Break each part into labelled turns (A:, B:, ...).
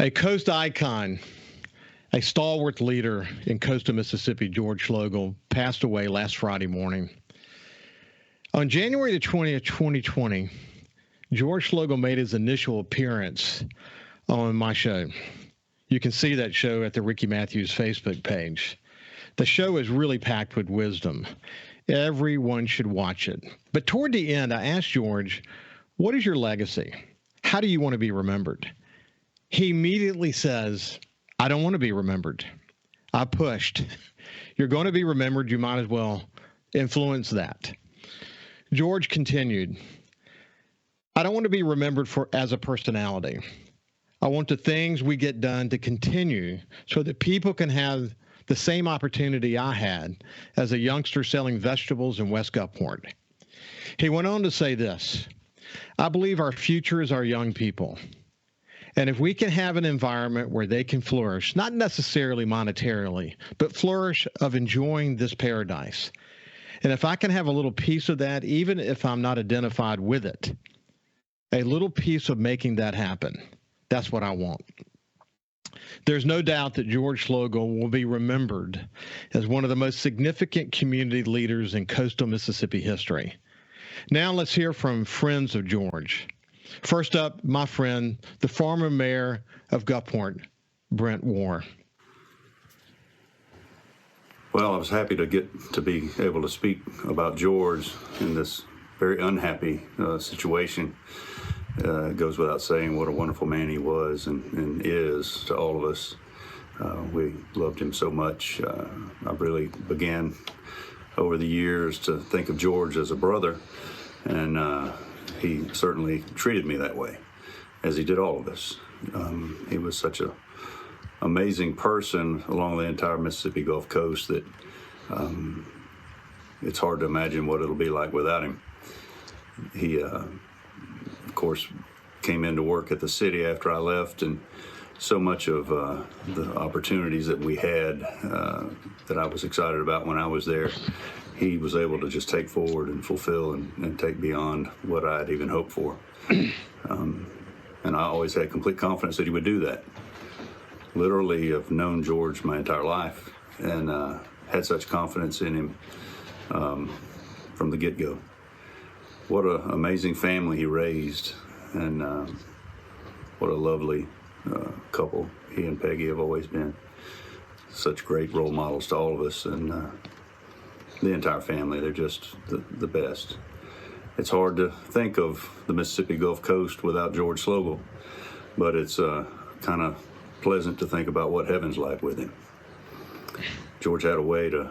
A: A coast icon, a stalwart leader in coastal Mississippi, George Schloegel, passed away last Friday morning. On January the 20th, 2020, George Schloegel made his initial appearance on my show. You can see that show at the Ricky Matthews Facebook page. The show is really packed with wisdom. Everyone should watch it. But toward the end, I asked George, what is your legacy? How do you want to be remembered? He immediately says, I don't want to be remembered. I pushed. You're going to be remembered. You might as well influence that. George continued, I don't want to be remembered as a personality. I want the things we get done to continue so that people can have the same opportunity I had as a youngster selling vegetables in West Gulfport. He went on to say this, I believe our future is our young people. And if we can have an environment where they can flourish, not necessarily monetarily, but flourish of enjoying this paradise. And if I can have a little piece of that, even if I'm not identified with it, a little piece of making that happen, that's what I want. There's no doubt that George Schloegel will be remembered as one of the most significant community leaders in coastal Mississippi history. Now let's hear from friends of George. First up, my friend, the former mayor of Gulfport, Brent Warr.
B: Well, I was happy to get to be able to speak about George in this very unhappy situation. It goes without saying what a wonderful man he was and is to all of us. We loved him so much. I really began over the years to think of George as a brother, and he certainly treated me that way, as he did all of us. He was such an amazing person along the entire Mississippi Gulf Coast that it's hard to imagine what it'll be like without him. He, of course, came into work at the city after I left, and so much of the opportunities that we had that I was excited about when I was there, he was able to just take forward and fulfill and take beyond what I had even hoped for. And I always had complete confidence that he would do that. Literally, I've known George my entire life and had such confidence in him from the get-go. What an amazing family he raised, and what a lovely couple he and Peggy have always been. Such great role models to all of us, and the entire family. They're just the best. It's hard to think of the Mississippi Gulf Coast without George Schloegel, but it's kind of pleasant to think about what heaven's like with him. George had a way to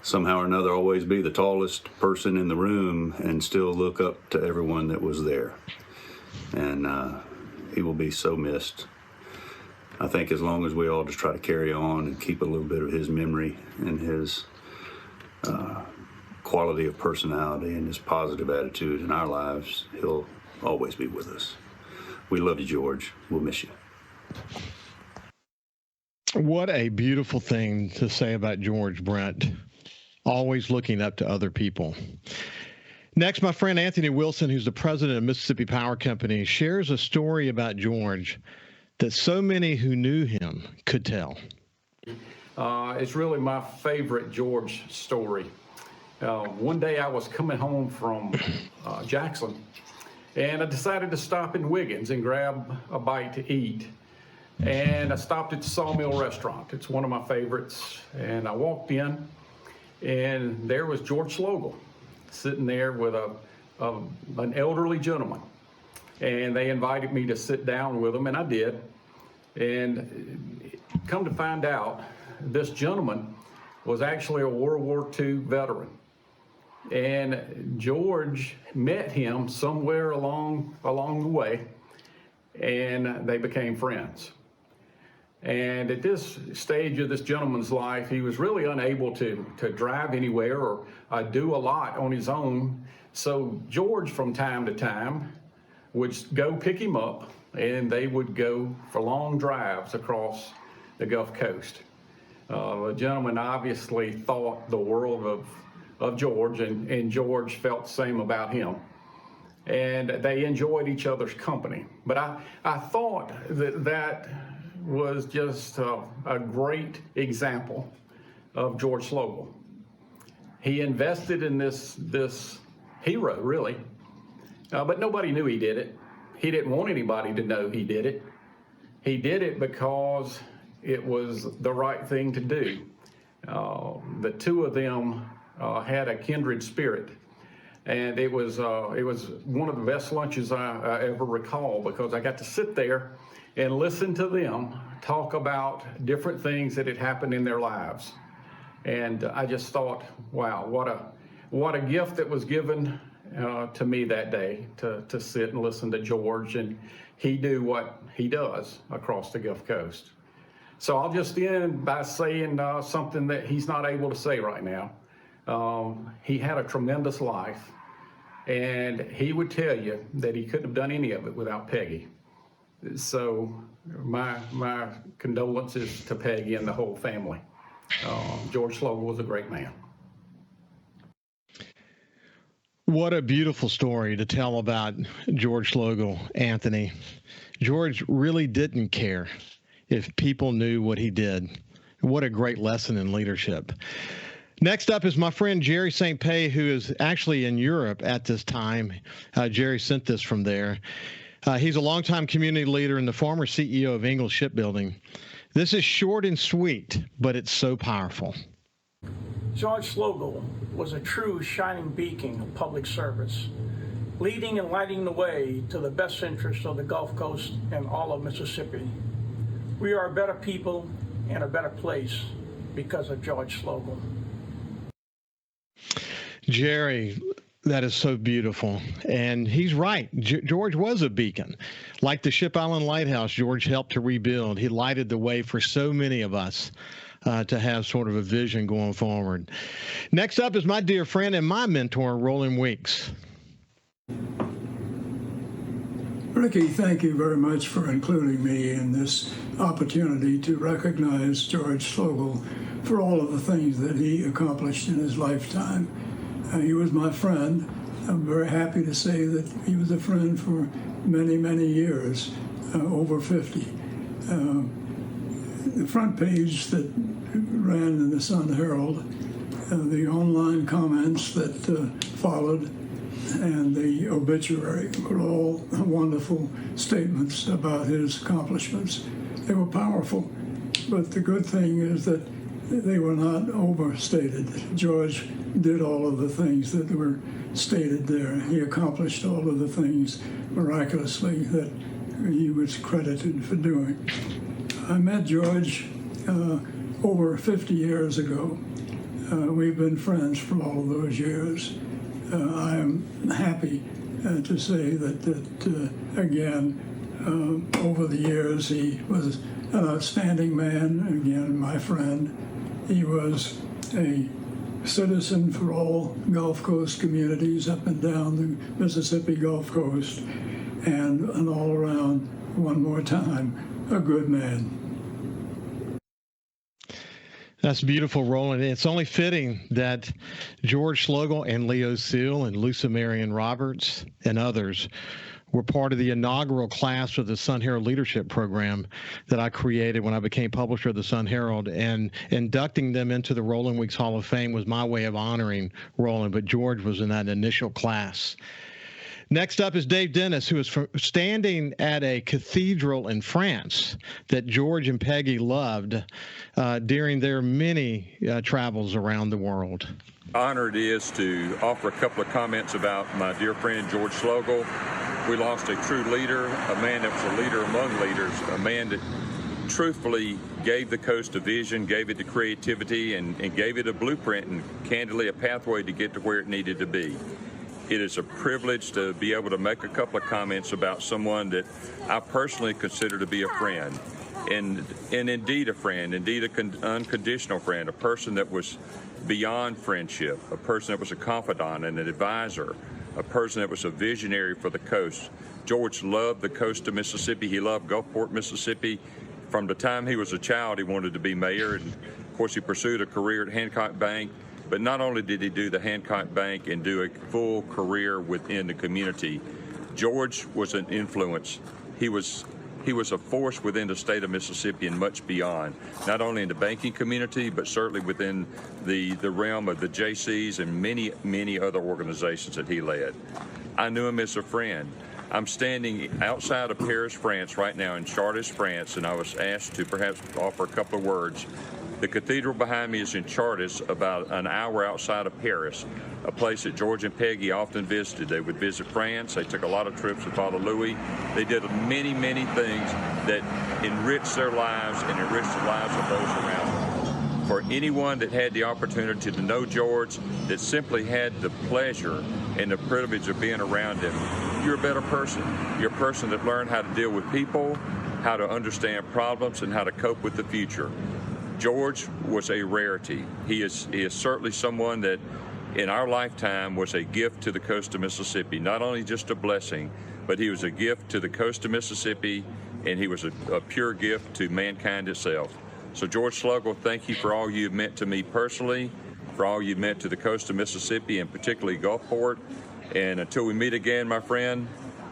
B: somehow or another always be the tallest person in the room and still look up to everyone that was there. And he will be so missed. I think as long as we all just try to carry on and keep a little bit of his memory and his quality of personality and his positive attitude in our lives, he'll always be with us. We love you, George. We'll miss you.
A: What a beautiful thing to say about George, Brent. Always looking up to other people. Next, my friend Anthony Wilson, who's the president of Mississippi Power Company, shares a story about George that so many who knew him could tell.
C: It's really my favorite George story. One day I was coming home from Jackson, and I decided to stop in Wiggins and grab a bite to eat. And I stopped at the Sawmill Restaurant. It's one of my favorites. And I walked in, and there was George Schloegel sitting there with an elderly gentleman. And they invited me to sit down with them, and I did. And come to find out, this gentleman was actually a World War II veteran. And George met him somewhere along the way, and they became friends. And at this stage of this gentleman's life, he was really unable to drive anywhere or do a lot on his own. So George, from time to time, would go pick him up, and they would go for long drives across the Gulf Coast. The gentleman obviously thought the world of George, and George felt the same about him. and they enjoyed each other's company. But I thought that was just a great example of George Schloegel. He invested in this hero, really, but nobody knew he did it. He didn't want anybody to know he did it. He did it because it was the right thing to do. The two of them had a kindred spirit, and it was one of the best lunches I ever recall, because I got to sit there and listen to them talk about different things that had happened in their lives. And I just thought, wow, what a gift that was given to me that day to sit and listen to George, and he do what he does across the Gulf Coast. So I'll just end by saying something that he's not able to say right now. He had a tremendous life, and he would tell you that he couldn't have done any of it without Peggy. So my condolences to Peggy and the whole family. George Schloegel was a great man.
A: What a beautiful story to tell about George Schloegel, Anthony. George really didn't care if people knew what he did. What a great lesson in leadership. Next up is my friend Jerry St. Pé, who is actually in Europe at this time. Jerry sent this from there. He's a longtime community leader and the former CEO of Ingalls Shipbuilding. This is short and sweet, but it's so powerful.
D: George Schloegel was a true shining beacon of public service, leading and lighting the way to the best interests of the Gulf Coast and all of Mississippi. We are a better people and a better place because of George Schloegel.
A: Jerry, that is so beautiful. And he's right. George was a beacon. Like the Ship Island Lighthouse, George helped to rebuild. He lighted the way for so many of us to have sort of a vision going forward. Next up is my dear friend and my mentor, Roland Weeks.
E: Ricky, thank you very much for including me in this opportunity to recognize George Schloegel for all of the things that he accomplished in his lifetime. He was my friend. I'm very happy to say that he was a friend for many, many years, over 50. The front page that ran in the Sun Herald, the online comments that followed, and the obituary were all wonderful statements about his accomplishments. They were powerful, but the good thing is that they were not overstated. George did all of the things that were stated there. He accomplished all of the things miraculously that he was credited for doing. I met George over 50 years ago. We've been friends for all of those years. I am happy to say that again, over the years, he was an outstanding man, again, my friend. He was a citizen for all Gulf Coast communities up and down the Mississippi Gulf Coast, and an all-around, one more time, a good man.
A: That's beautiful, Roland. It's only fitting that George Schloegel and Leo Seal and Lucia Marion Roberts and others were part of the inaugural class of the Sun Herald Leadership Program that I created when I became publisher of the Sun Herald, and inducting them into the Roland Weeks Hall of Fame was my way of honoring Roland, but George was in that initial class. Next up is Dave Dennis, who is standing at a cathedral in France that George and Peggy loved during their many travels around the world.
F: Honor it is to offer a couple of comments about my dear friend George Schloegel. We lost a true leader, a man that was a leader among leaders, a man that truthfully gave the coast a vision, gave it the creativity, and gave it a blueprint and candidly a pathway to get to where it needed to be. It is a privilege to be able to make a couple of comments about someone that I personally consider to be a friend, and indeed a friend, indeed an unconditional friend, a person that was beyond friendship, a person that was a confidant and an advisor, a person that was a visionary for the coast. George loved the coast of Mississippi. He loved Gulfport, Mississippi. From the time he was a child, he wanted to be mayor, and of course he pursued a career at Hancock Bank. But not only did he do the Hancock Bank and do a full career within the community, George was an influence. He was a force within the state of Mississippi and much beyond, not only in the banking community, but certainly within the realm of the JCs and many, many other organizations that he led. I knew him as a friend. I'm standing outside of Paris, France right now, in Chartres, France, and I was asked to perhaps offer a couple of words. The cathedral behind me is in Chartres, about an hour outside of Paris, a place that George and Peggy often visited. They would visit France. They took a lot of trips with Father Louis. They did many, many things that enriched their lives and enriched the lives of those around them. For anyone that had the opportunity to know George, that simply had the pleasure and the privilege of being around him, you're a better person. You're a person that learned how to deal with people, how to understand problems, and how to cope with the future. George was a rarity. He is certainly someone that in our lifetime was a gift to the coast of Mississippi. Not only just a blessing, but he was a gift to the coast of Mississippi, and he was a pure gift to mankind itself. So George Schloegel, thank you for all you've meant to me personally, for all you've meant to the coast of Mississippi, and particularly Gulfport. And until we meet again, my friend,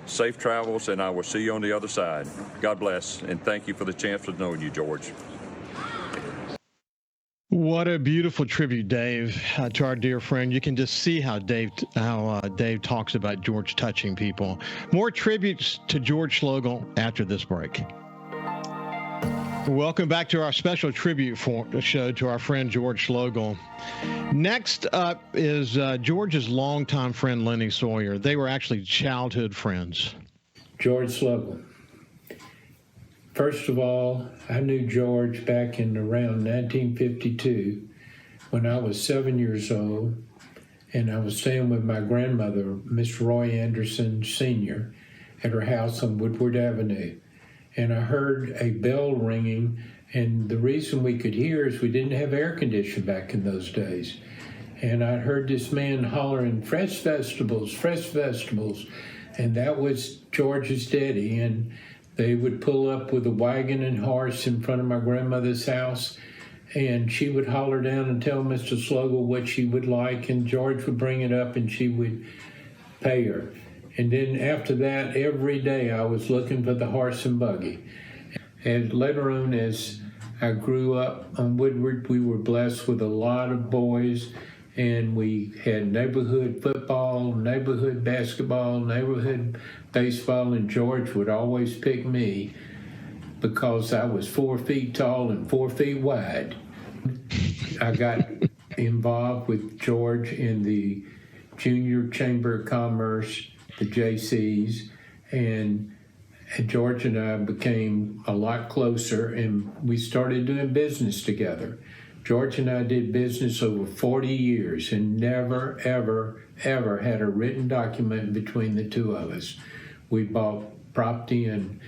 F: safe travels, and I will see you on the other side. God bless, and thank you for the chance of knowing you, George.
A: What a beautiful tribute, Dave, to our dear friend. You can just see how Dave talks about George touching people. More tributes to George Schloegel after this break. Welcome back to our special tribute show to our friend George Schloegel. Next up is George's longtime friend Lenny Sawyer. They were actually childhood friends.
G: George Schloegel. First of all, I knew George back in around 1952 when I was 7 years old, and I was staying with my grandmother, Miss Roy Anderson Sr., at her house on Woodward Avenue. And I heard a bell ringing, and the reason we could hear is we didn't have air conditioning back in those days. And I heard this man hollering, fresh vegetables, and that was George's daddy. And they would pull up with a wagon and horse in front of my grandmother's house, and she would holler down and tell Mr. Schloegel what she would like, and George would bring it up and she would pay her. And then after that, every day I was looking for the horse and buggy. And later on, as I grew up on Woodward, we were blessed with a lot of boys, and we had neighborhood football, neighborhood basketball, neighborhood baseball, and George would always pick me because I was 4 feet tall and 4 feet wide. I got involved with George in the Junior Chamber of Commerce, the JCs, and George and I became a lot closer, and we started doing business together. George and I did business over 40 years and never, ever, ever had a written document between the two of us. We bought property in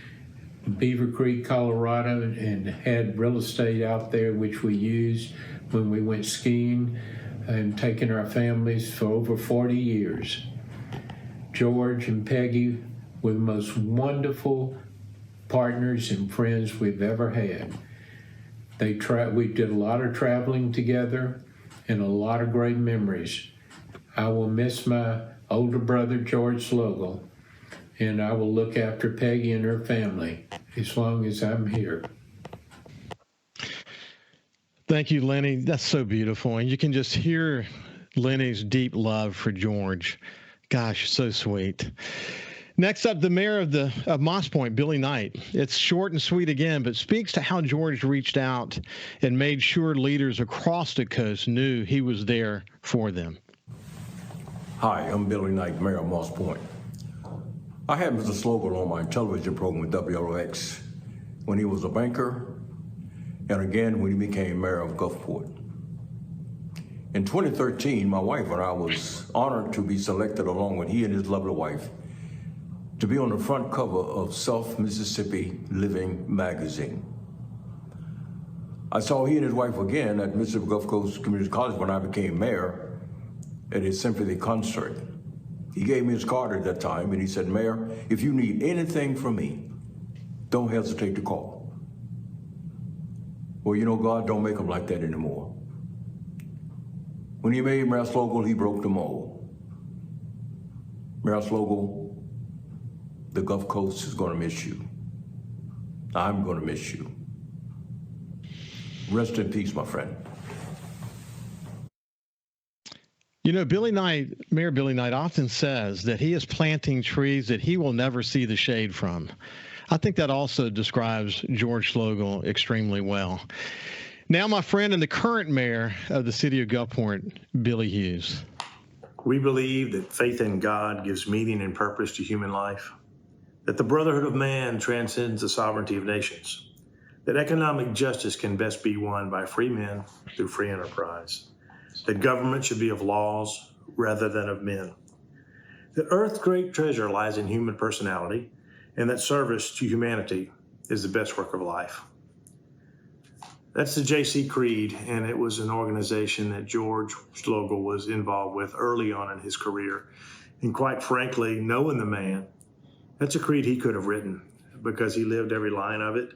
G: Beaver Creek, Colorado, and had real estate out there, which we used when we went skiing and taking our families for over 40 years. George and Peggy were the most wonderful partners and friends we've ever had. We did a lot of traveling together and a lot of great memories. I will miss my older brother, George Schloegel, and I will look after Peggy and her family as long as I'm here.
A: Thank you, Lenny. That's so beautiful. And you can just hear Lenny's deep love for George. Gosh, so sweet. Next up, the mayor of Moss Point, Billy Knight. It's short and sweet again, but speaks to how George reached out and made sure leaders across the coast knew he was there for them.
H: Hi, I'm Billy Knight, mayor of Moss Point. I had Mr. Schloegel on my television program with WLX when he was a banker, and again when he became mayor of Gulfport. In 2013, my wife and I was honored to be selected along with he and his lovely wife to be on the front cover of South Mississippi Living magazine. I saw he and his wife again at Mississippi Gulf Coast Community College when I became mayor at his symphony concert. He gave me his card at that time and he said, Mayor, if you need anything from me, don't hesitate to call. Well, you know, God don't make them like that anymore. When he made Mayor Schloegel, he broke the mold. Mayor Schloegel the Gulf Coast is going to miss you. I'm going to miss you. Rest in peace, my friend.
A: You know, Mayor Billy Knight often says that he is planting trees that he will never see the shade from. I think that also describes George Schloegel extremely well. Now, my friend and the current mayor of the city of Gulfport, Billy Hughes.
I: We believe that faith in God gives meaning and purpose to human life, that the brotherhood of man transcends the sovereignty of nations, that economic justice can best be won by free men through free enterprise, that government should be of laws rather than of men, that Earth's great treasure lies in human personality, and that service to humanity is the best work of life. That's the JC Creed, and it was an organization that George Schloegel was involved with early on in his career. And quite frankly, knowing the man, that's a creed he could have written because he lived every line of it,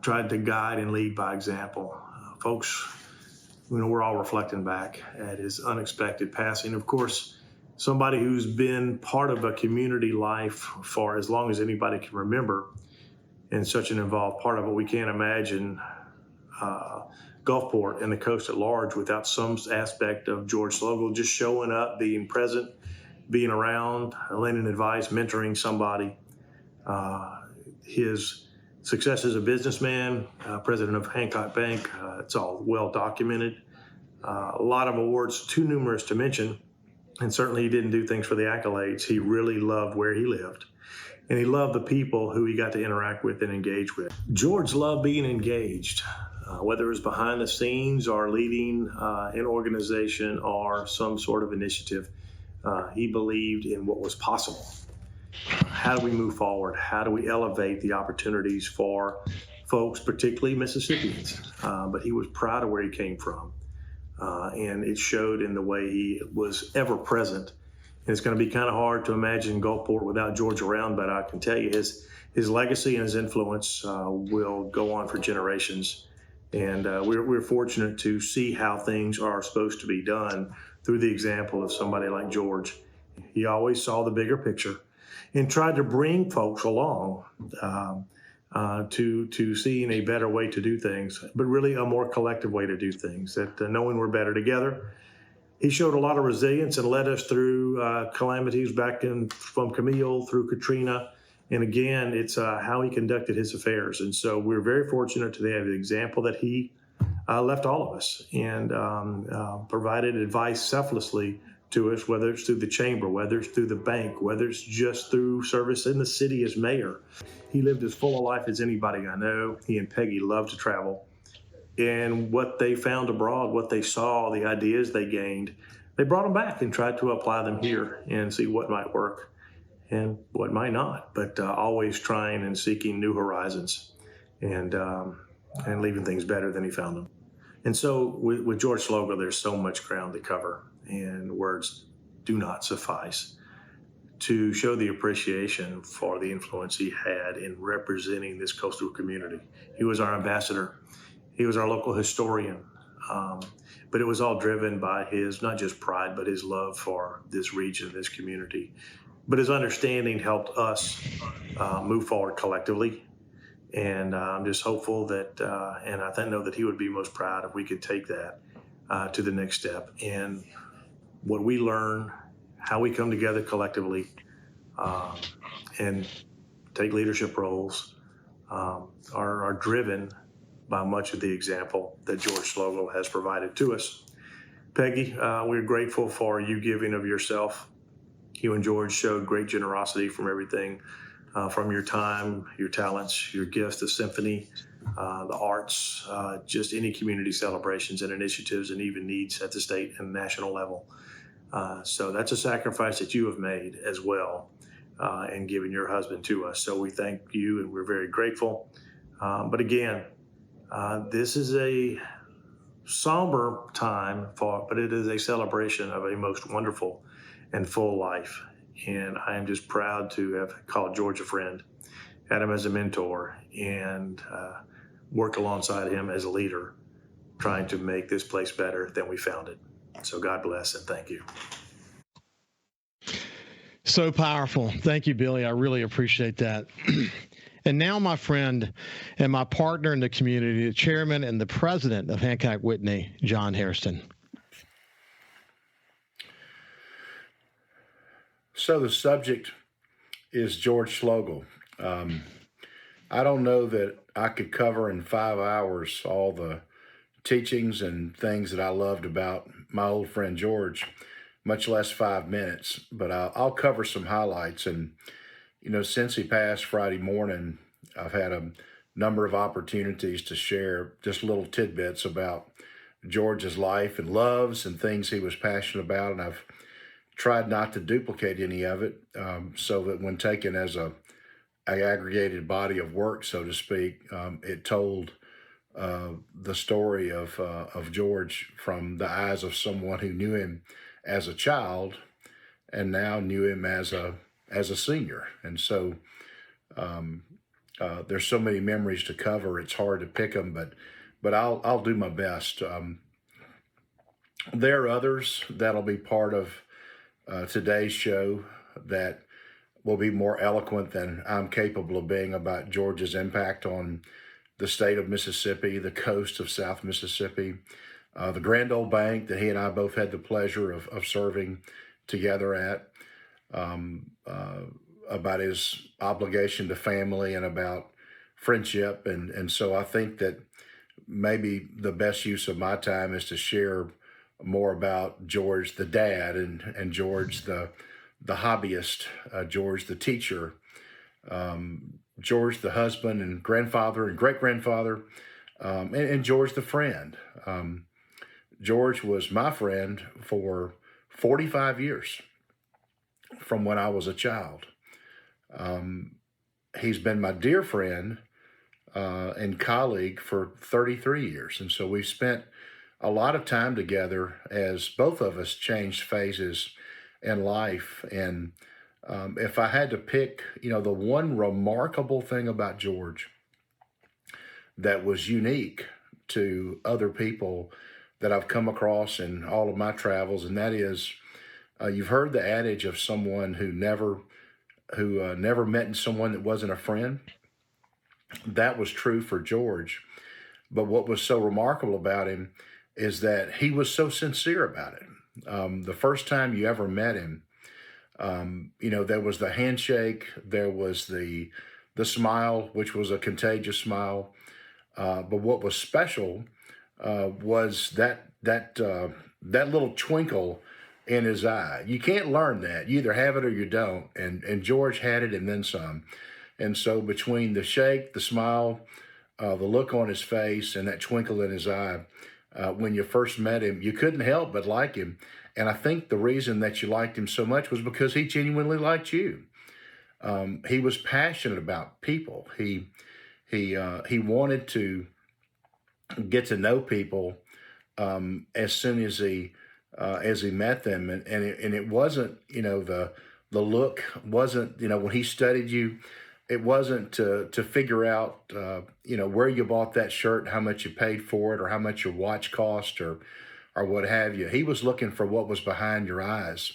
I: tried to guide and lead by example. Folks, we're all reflecting back at his unexpected passing. Of course, somebody who's been part of a community life for as long as anybody can remember and such an involved part of it. We can't imagine Gulfport and the coast at large without some aspect of George Schloegel just showing up, being present, being around, lending advice, mentoring somebody. His success as a businessman, president of Hancock Bank, it's all well documented. A lot of awards, too numerous to mention, and certainly he didn't do things for the accolades. He really loved where he lived, and he loved the people who he got to interact with and engage with. George loved being engaged, whether it was behind the scenes or leading an organization or some sort of initiative. He believed in what was possible. How do we move forward? How do we elevate the opportunities for folks, particularly Mississippians? But he was proud of where he came from. And it showed in the way he was ever present. And it's going to be kind of hard to imagine Gulfport without George around, but I can tell you his legacy and his influence will go on for generations. And we're fortunate to see how things are supposed to be done through the example of somebody like George. He always saw the bigger picture and tried to bring folks along to seeing a better way to do things, but really a more collective way to do things, that knowing we're better together. He showed a lot of resilience and led us through calamities from Camille through Katrina. And again, it's how he conducted his affairs. And so we're very fortunate to have the example that he left all of us and provided advice selflessly to us, whether it's through the chamber, whether it's through the bank, whether it's just through service in the city as mayor. He lived as full a life as anybody I know. He and Peggy loved to travel. And what they found abroad, what they saw, the ideas they gained, they brought them back and tried to apply them here and see what might work and what might not, but always trying and seeking new horizons and leaving things better than he found them. And so with George Schloegel, there's so much ground to cover, and words do not suffice to show the appreciation for the influence he had in representing this coastal community. He was our ambassador. He was our local historian. But it was all driven by his, not just pride, but his love for this region, this community. But his understanding helped us move forward collectively. And I'm just hopeful that, and I know that he would be most proud if we could take that to the next step. And what we learn, how we come together collectively and take leadership roles are driven by much of the example that George Schloegel has provided to us. Peggy, we're grateful for you giving of yourself. You and George showed great generosity from everything, from your time, your talents, your gifts, the symphony, the arts, just any community celebrations and initiatives and even needs at the state and national level. So that's a sacrifice that you have made as well and given your husband to us. So we thank you and we're very grateful. But again, this is a somber time but it is a celebration of a most wonderful and full life. And I am just proud to have called George a friend, had him as a mentor, and worked alongside him as a leader, trying to make this place better than we found it. So God bless and thank you.
A: So powerful. Thank you, Billy. I really appreciate that. And now my friend and my partner in the community, the chairman and the president of Hancock Whitney, John Hairston.
J: So the subject is George Schloegel. I don't know that I could cover in 5 hours all the teachings and things that I loved about my old friend George, much less 5 minutes, but I'll cover some highlights. And, you know, since he passed Friday morning, I've had a number of opportunities to share just little tidbits about George's life and loves and things he was passionate about. And I've tried not to duplicate any of it, so that when taken as a aggregated body of work, so to speak, it told the story of George from the eyes of someone who knew him as a child and now knew him as a senior. And so there's so many memories to cover. It's hard to pick them, but I'll do my best. There are others that'll be part of today's show that will be more eloquent than I'm capable of being about George's impact on the state of Mississippi, the coast of South Mississippi, the Grand Old Bank that he and I both had the pleasure of serving together at, about his obligation to family and about friendship. And so I think that maybe the best use of my time is to share more about George the dad and George the hobbyist, George the teacher, George the husband and grandfather and great-grandfather, and George the friend. George was my friend for 45 years from when I was a child. He's been my dear friend and colleague for 33 years. And so we've spent a lot of time together as both of us changed phases in life. And if I had to pick, you know, the one remarkable thing about George that was unique to other people that I've come across in all of my travels, and that is, you've heard the adage of someone who never met someone that wasn't a friend. That was true for George. But what was so remarkable about him is that he was so sincere about it. The first time you ever met him, you know, there was the handshake, there was the smile, which was a contagious smile. But what was special was that little twinkle in his eye. You can't learn that. You either have it or you don't. And George had it and then some. And so between the shake, the smile, the look on his face, and that twinkle in his eye, when you first met him, you couldn't help but like him. And I think the reason that you liked him so much was because he genuinely liked you. He was passionate about people. He wanted to get to know people as soon as he met them, and it wasn't, you know, the look wasn't, you know, when he studied you, it wasn't to figure out, you know, where you bought that shirt, how much you paid for it, or how much your watch cost, or what have you. He was looking for what was behind your eyes.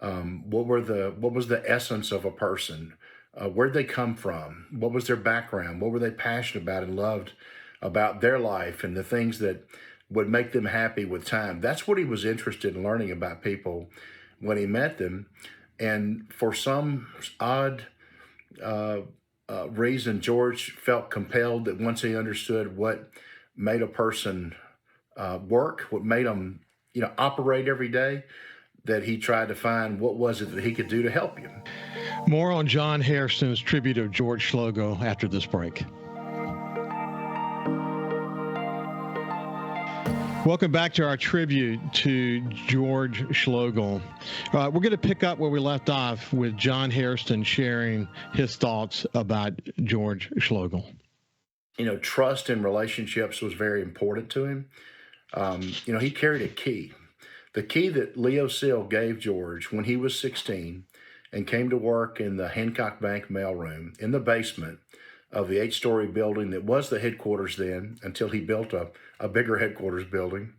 J: What was the essence of a person? Where'd they come from? What was their background? What were they passionate about and loved about their life and the things that would make them happy with time? That's what he was interested in learning about people when he met them. And for some odd reason, George felt compelled that once he understood what made a person work, what made them, you know, operate every day, that he tried to find what was it that he could do to help you.
A: More on John Hairston's tribute of George Schloegel after this break. Welcome back to our tribute to George Schloegel. We're going to pick up where we left off with John Hairston sharing his thoughts about George Schloegel.
J: You know, trust in relationships was very important to him. You know, he carried a key. The key that Leo Seal gave George when he was 16 and came to work in the Hancock Bank mailroom in the basement of the 8-story building that was the headquarters then, until he built a bigger headquarters building.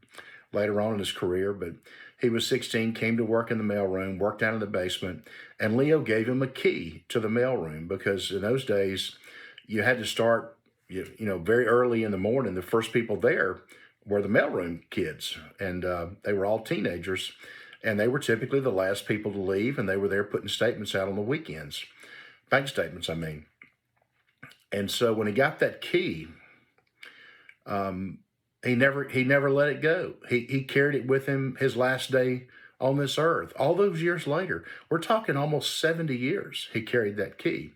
J: later on in his career, but he was 16, came to work in the mailroom, worked down in the basement, and Leo gave him a key to the mailroom because in those days you had to start, very early in the morning. The first people there were the mailroom kids, and they were all teenagers, and they were typically the last people to leave, and they were there putting statements out on the weekends, bank statements, I mean. And so when he got that key, he never let it go. He carried it with him his last day on this earth. All those years later, we're talking almost 70 years, he carried that key.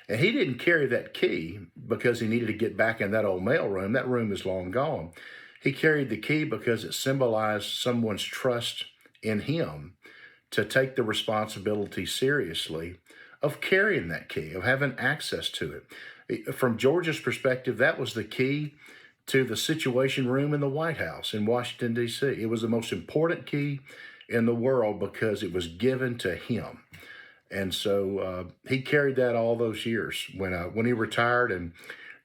J: And he didn't carry that key because he needed to get back in that old mailroom. That room is long gone. He carried the key because it symbolized someone's trust in him to take the responsibility seriously of carrying that key, of having access to it. From George's perspective, that was the key to the Situation Room in the White House in Washington, D.C. It was the most important key in the world because it was given to him. And so he carried that all those years. When he retired and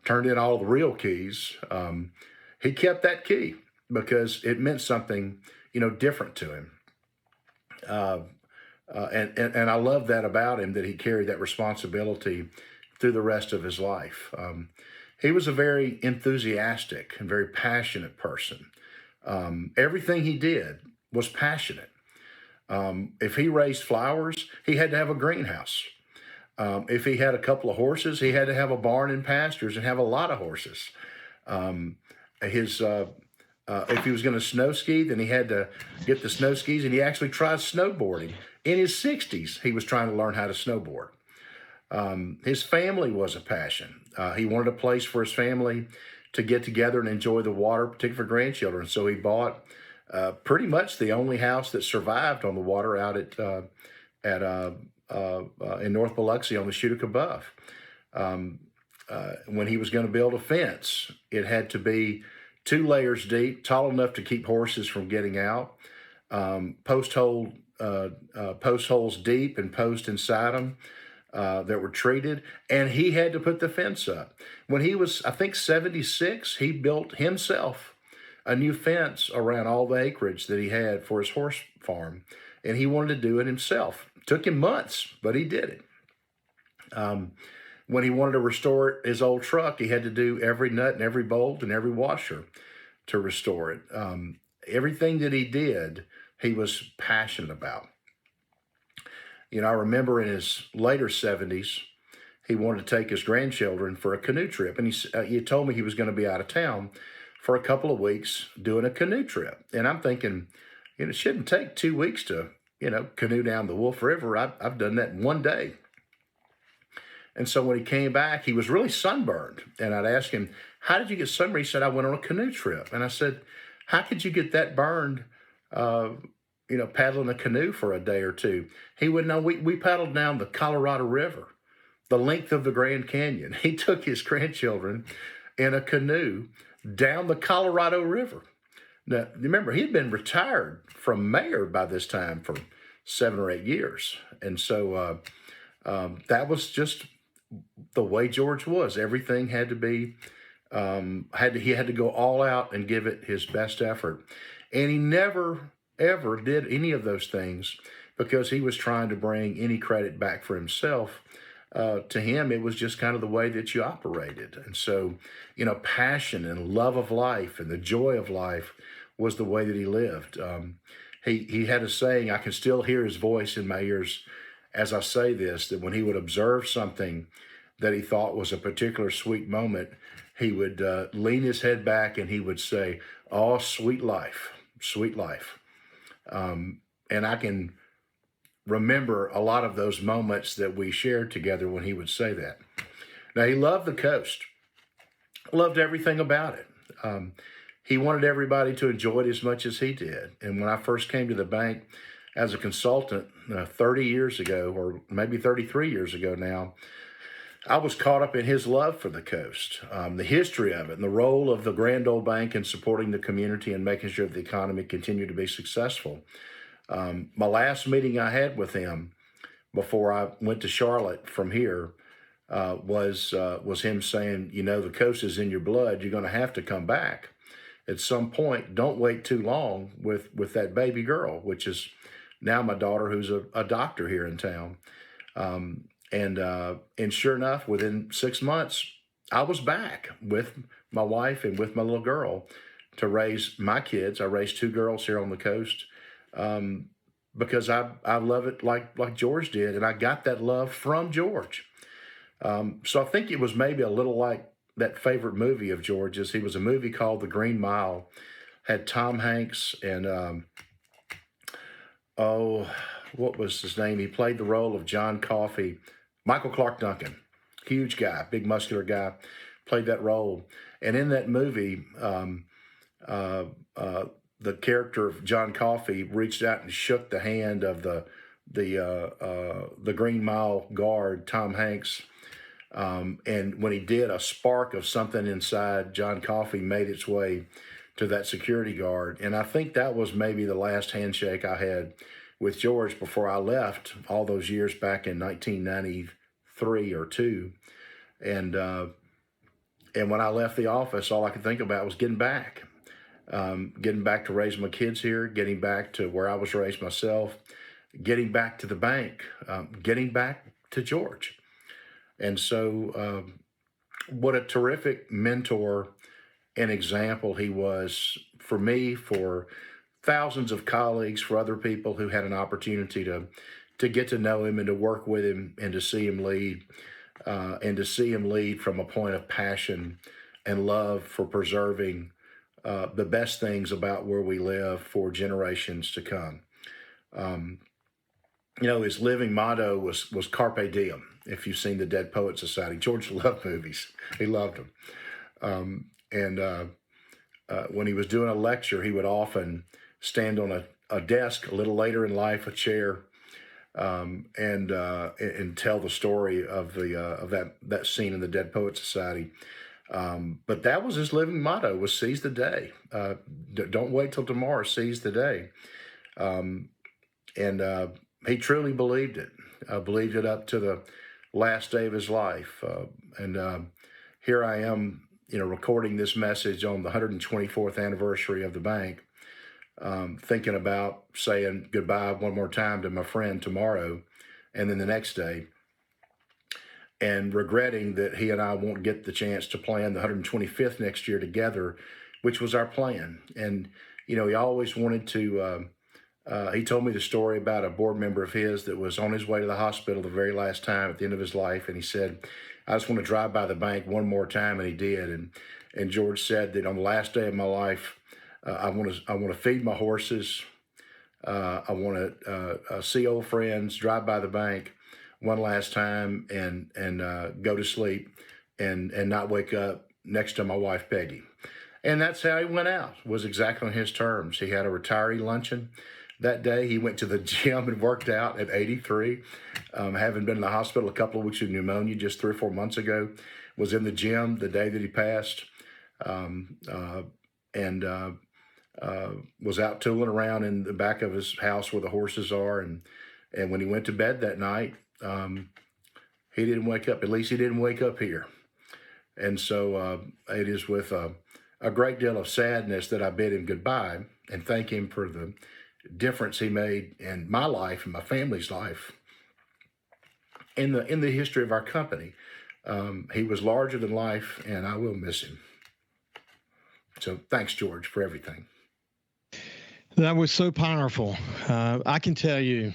J: turned in all the real keys, he kept that key because it meant something, different to him. And I love that about him, that he carried that responsibility through the rest of his life. He was a very enthusiastic and very passionate person. Everything he did was passionate. If he raised flowers, he had to have a greenhouse. If he had a couple of horses, he had to have a barn and pastures and have a lot of horses. If he was going to snow ski, then he had to get the snow skis, and he actually tried snowboarding. In his 60s, he was trying to learn how to snowboard. His family was a passion. He wanted a place for his family to get together and enjoy the water, particularly for grandchildren. So he bought pretty much the only house that survived on the water out in North Biloxi on the Schuylkill Bluff. When he was going to build a fence, it had to be 2 layers deep, tall enough to keep horses from getting out, post holes deep and posts inside them that were treated, and he had to put the fence up. When he was, I think, 76, he built himself a new fence around all the acreage that he had for his horse farm, and he wanted to do it himself. It took him months, but he did it. When he wanted to restore his old truck, he had to do every nut and every bolt and every washer to restore it. Everything that he did, he was passionate about. I remember in his later 70s, he wanted to take his grandchildren for a canoe trip, and he told me he was going to be out of town for a couple of weeks doing a canoe trip. And I'm thinking, it shouldn't take 2 weeks to, canoe down the Wolf River. I've done that in 1 day. And so when he came back, he was really sunburned. And I'd ask him, how did you get sunburned? He said, I went on a canoe trip. And I said, how could you get that burned, paddling a canoe for a day or two? He would know. We paddled down the Colorado River, the length of the Grand Canyon. He took his grandchildren in a canoe down the Colorado River. Now, remember, he'd been retired from mayor by this time for 7 or 8 years. And so that was just the way George was. Everything had to be, he had to go all out and give it his best effort. And he never, ever did any of those things because he was trying to bring any credit back for himself. To him, it was just kind of the way that you operated. And so, passion and love of life and the joy of life was the way that he lived. He had a saying, I can still hear his voice in my ears as I say this, that when he would observe something that he thought was a particular sweet moment, he would lean his head back and he would say, oh, sweet life, sweet life. And I can remember a lot of those moments that we shared together when he would say that. Now, he loved the coast, loved everything about it. He wanted everybody to enjoy it as much as he did. And when I first came to the bank as a consultant 30 years ago, or maybe 33 years ago now, I was caught up in his love for the coast, the history of it, and the role of the Grand Old Bank in supporting the community and making sure the economy continued to be successful. My last meeting I had with him before I went to Charlotte from here was him saying, the coast is in your blood. You're going to have to come back at some point, don't wait too long with that baby girl, which is now my daughter, who's a doctor here in town. And sure enough, within 6 months, I was back with my wife and with my little girl to raise my kids. I raised 2 girls here on the coast because I love it like George did, and I got that love from George. So I think it was maybe a little like that favorite movie of George's. He was a movie called The Green Mile, had Tom Hanks and what was his name? He played the role of John Coffey. Michael Clark Duncan, huge guy, big muscular guy, played that role. And in that movie, the character of John Coffey reached out and shook the hand of the Green Mile guard, Tom Hanks. And when he did, a spark of something inside John Coffey made its way to that security guard. And I think that was maybe the last handshake I had with George before I left all those years back in 1993 or 2. And when I left the office, all I could think about was getting back to raise my kids here, getting back to where I was raised myself, getting back to the bank, getting back to George. And so what a terrific mentor and example he was for me, for thousands of colleagues, for other people who had an opportunity to get to know him and to work with him and to see him lead, from a point of passion and love for preserving the best things about where we live for generations to come. His living motto was Carpe Diem. If you've seen the Dead Poets Society, George loved movies. He loved them. When he was doing a lecture, he would often stand on a desk a little later in life, a chair, and tell the story of that scene in the Dead Poets Society. But that was his living motto: was seize the day. Don't wait till tomorrow. Seize the day. He truly believed it. Believed it up to the last day of his life. Here I am, recording this message on the 124th anniversary of the bank, thinking about saying goodbye one more time to my friend tomorrow, and then the next day, and regretting that he and I won't get the chance to plan the 125th next year together, which was our plan. And, he always wanted to, he told me the story about a board member of his that was on his way to the hospital the very last time at the end of his life. And he said, I just want to drive by the bank one more time. And he did. And George said that on the last day of my life, I want to feed my horses. I want to see old friends, drive by the bank one last time, and go to sleep and not wake up next to my wife, Peggy. And that's how he went out, was exactly on his terms. He had a retiree luncheon that day. He went to the gym and worked out at 83, having been in the hospital a couple of weeks with pneumonia just 3 or 4 months ago, was in the gym the day that he passed, was out tooling around in the back of his house where the horses are. And when he went to bed that night, he didn't wake up. At least he didn't wake up here. And so it is with a great deal of sadness that I bid him goodbye and thank him for the difference he made in my life and my family's life in the history of our company. He was larger than life, and I will miss him. So thanks, George, for everything.
A: That was so powerful. I can tell you,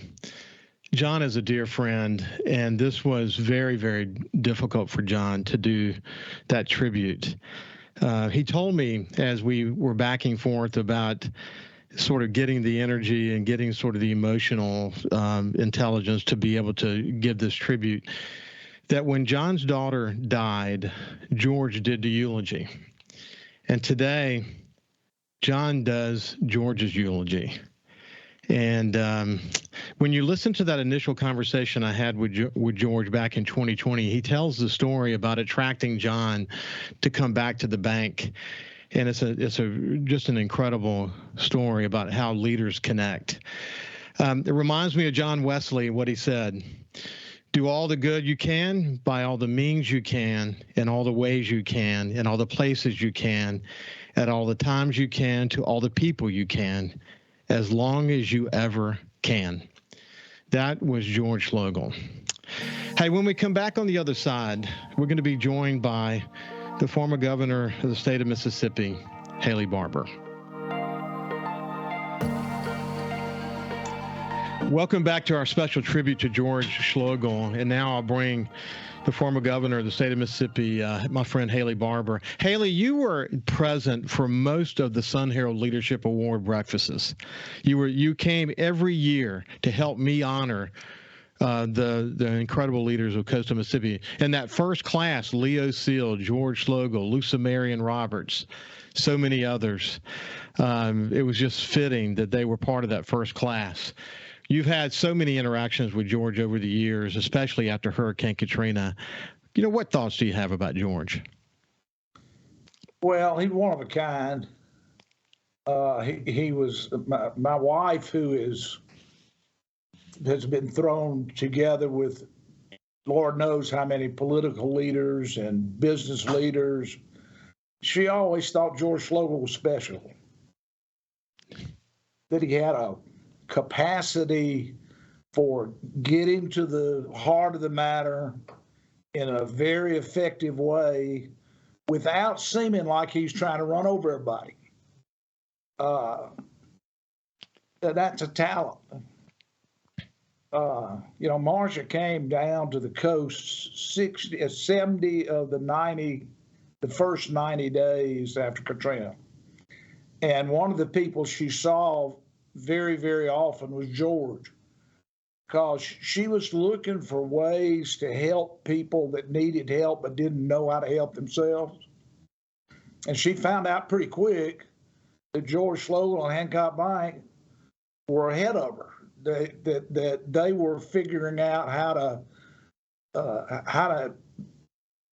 A: John is a dear friend, and this was very, very difficult for John to do that tribute. He told me as we were backing forth about sort of getting the energy and getting sort of the emotional intelligence to be able to give this tribute, that when John's daughter died, George did the eulogy. And today, John does George's eulogy. And when you listen to that initial conversation I had with George back in 2020, he tells the story about attracting John to come back to the bank. And it's just an incredible story about how leaders connect. It reminds me of John Wesley, what he said. Do all the good you can by all the means you can, in all the ways you can, in all the places you can, at all the times you can, to all the people you can, as long as you ever can. That was George Schloegel. Hey, when we come back on the other side, we're going to be joined by the former governor of the state of Mississippi, Haley Barbour. Welcome back to our special tribute to George Schloegel. And now I'll bring the former governor of the state of Mississippi, my friend Haley Barbour. Haley, you were present for most of the Sun Herald Leadership Award breakfasts. You came every year to help me honor the incredible leaders of coastal Mississippi. In that first class, Leo Seal, George Schloegel, Lucy Marion Roberts, so many others. It was just fitting that they were part of that first class. You've had so many interactions with George over the years, especially after Hurricane Katrina. What thoughts do you have about George?
K: Well, he's one of a kind. He was my wife, who has been thrown together with Lord knows how many political leaders and business leaders. She always thought George Schloegel was special, that he had a capacity for getting to the heart of the matter in a very effective way without seeming like he's trying to run over everybody. That's a talent. Marcia came down to the coast 70 of the first 90 days after Katrina. And one of the people she saw very, very often was George, because she was looking for ways to help people that needed help but didn't know how to help themselves. And she found out pretty quick that George Schloegel and Hancock Bank were ahead of her, that they were figuring out how to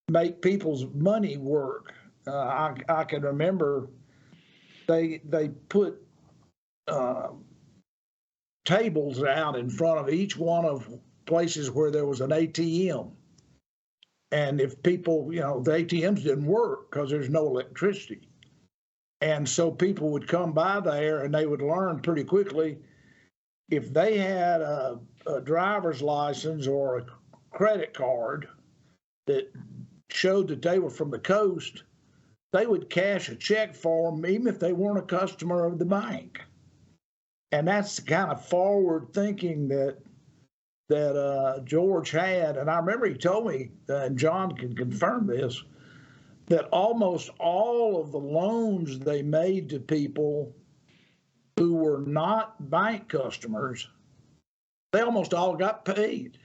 K: make people's money work. I can remember they put tables out in front of each one of places where there was an ATM. And if people, the ATMs didn't work because there's no electricity. And so people would come by there and they would learn pretty quickly, if they had a driver's license or a credit card that showed that they were from the coast, they would cash a check for them even if they weren't a customer of the bank. And that's the kind of forward thinking that George had. And I remember he told me, and John can confirm this, that almost all of the loans they made to people who were not bank customers, they almost all got paid.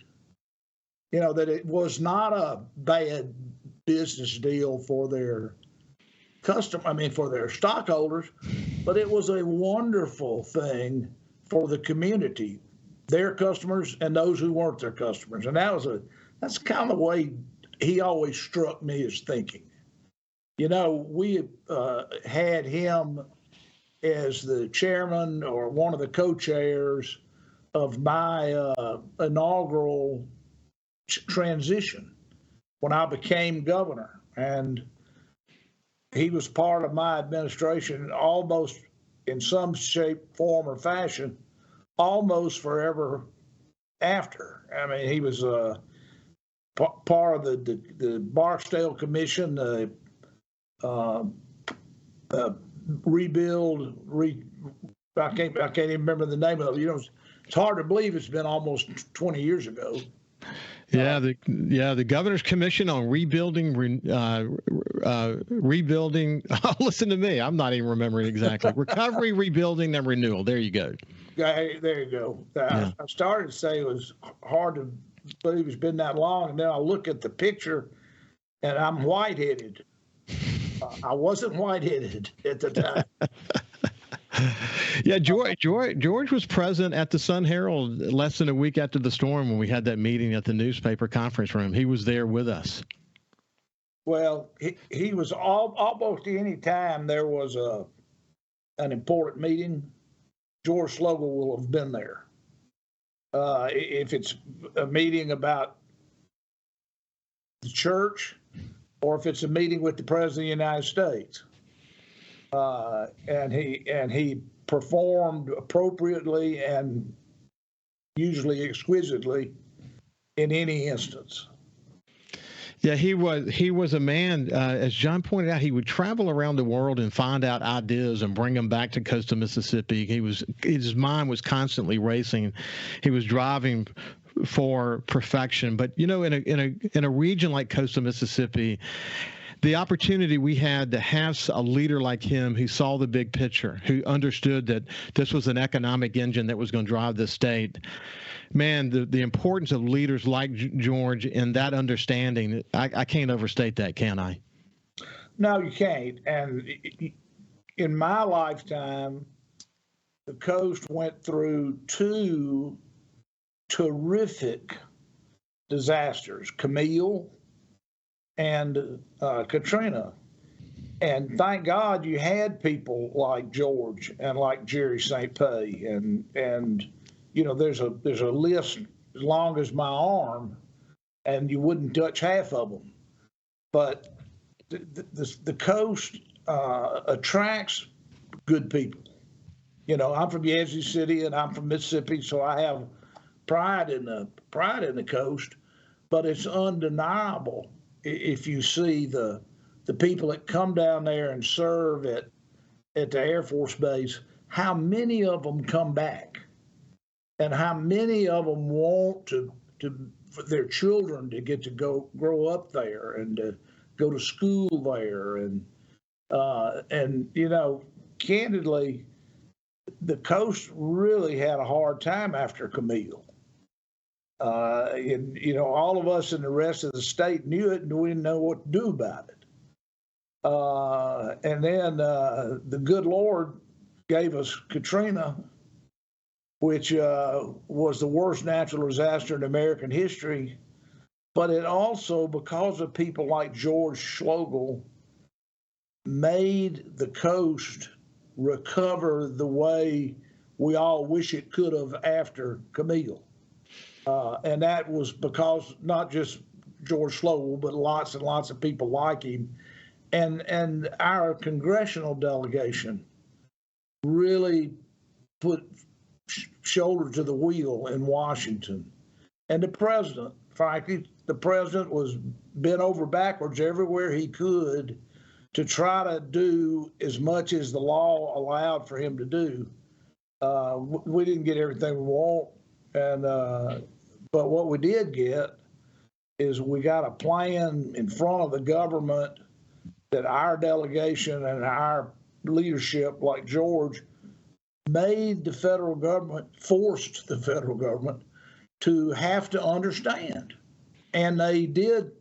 K: That it was not a bad business deal for their for their stockholders, but it was a wonderful thing for the community, their customers and those who weren't their customers. And that's kind of the way he always struck me as thinking. We had him as the chairman or one of the co-chairs of my inaugural transition when I became governor. And he was part of my administration almost in some shape, form, or fashion, almost forever after. I mean, he was part of the Barksdale Commission, I can't even remember the name of it. It's hard to believe it's been almost 20 years ago.
A: The Governor's Commission on Rebuilding. Listen to me. I'm not even remembering exactly. Recovery, Rebuilding, and Renewal. There you go.
K: There you go. I started to say it was hard to believe it's been that long, and then I look at the picture, and I'm white-headed. I wasn't white-headed at the time.
A: Yeah, George was present at the Sun Herald less than a week after the storm when we had that meeting at the newspaper conference room. He was there with us.
K: Well, he was almost any time there was an important meeting, George Schloegel will have been there. If it's a meeting about the church or if it's a meeting with the President of the United States. And he performed appropriately and usually exquisitely in any instance.
A: Yeah, he was a man, as John pointed out, he would travel around the world and find out ideas and bring them back to coastal Mississippi. His mind was constantly racing. He was driving for perfection. But in a region like coastal Mississippi, the opportunity we had to have a leader like him who saw the big picture, who understood that this was an economic engine that was going to drive the state. Man, the importance of leaders like George and that understanding, I can't overstate that, can I?
K: No, you can't. And in my lifetime, the coast went through two terrific disasters, Camille and Katrina. And thank God you had people like George and like Jerry St. Pé and there's a list as long as my arm, and you wouldn't touch half of them. But the coast attracts good people. I'm from Yazoo City and I'm from Mississippi, so I have pride in the coast. But it's undeniable if you see the people that come down there and serve at the Air Force Base, how many of them come back. And how many of them want for their children to get to grow up there and to go to school there, and candidly, the coast really had a hard time after Camille. And all of us in the rest of the state knew it, and we didn't know what to do about it. And then the good Lord gave us Katrina, which was the worst natural disaster in American history. But it also, because of people like George Schloegel, made the coast recover the way we all wish it could have after Camille. And that was because not just George Schloegel, but lots and lots of people like him. And our congressional delegation really put shoulder to the wheel in Washington. And the president, frankly, the president was bent over backwards everywhere he could to try to do as much as the law allowed for him to do. We didn't get everything we want, but what we did get is we got a plan in front of the government that our delegation and our leadership, like George, forced the federal government to have to understand. And they did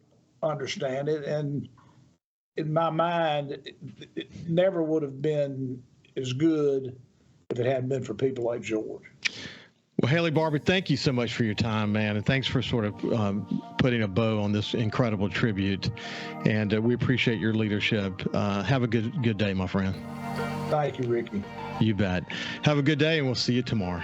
K: understand it. And in my mind, it never would have been as good if it hadn't been for people like George.
A: Well, Haley Barbour, thank you so much for your time, man. And thanks for sort of putting a bow on this incredible tribute. And we appreciate your leadership. Have a good day, my friend.
K: Thank you, Ricky.
A: You bet. Have a good day, and we'll see you tomorrow.